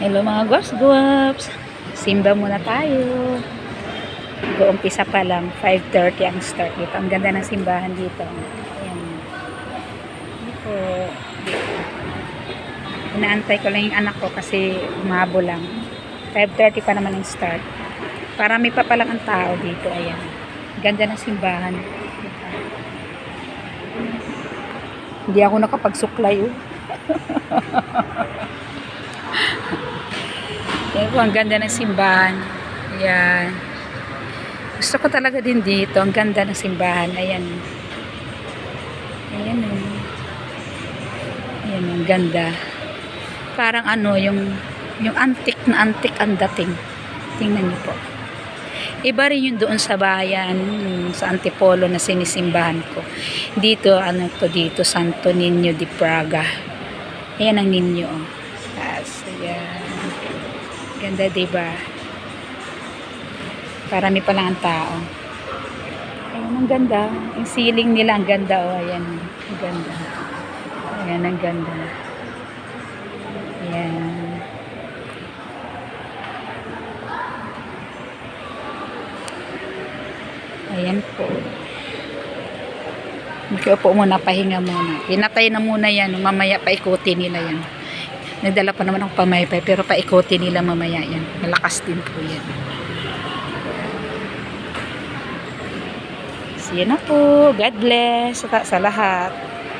Hello mga guwaps-guwaps. Simba muna tayo. Umpisa pa lang. 5:30 ang start dito. Ang ganda ng simbahan dito. Ayan. Dito. Inaantay ko lang yung anak ko kasi umabo lang. 5:30 pa naman ang start. Parami pa palang ang tao dito. Ayan. Ganda ng simbahan. Hindi ako nakapagsuklay. Yan po, ang ganda ng simbahan. Ayan. Gusto ko talaga din dito. Ang ganda ng simbahan. Ayan. Ayan. Ayan, ang ganda. Parang ano, yung antik na antik ang dating. Tingnan niyo po. Iba rin yung doon sa bayan, sa Antipolo na sinisimbahan ko. Dito, ano to dito, Santo Niño de Praga. Ayan ang ninyo. Tapos, ayan. Ganda, diba? Parami pa lang ang tao. Ayan, ang ganda. Yung ceiling nila, ang ganda. Oh, ayan. Ang ganda. Ayan, ang ganda. Ayan. Ayan po. Magkaupo muna, pahinga muna. Pinatay na muna yan. Mamaya paikuti nila yan. Nagdala pa naman ng pamaypay, pero paikuti nila mamaya yan. Malakas din po yan. See you na po. God bless sa lahat.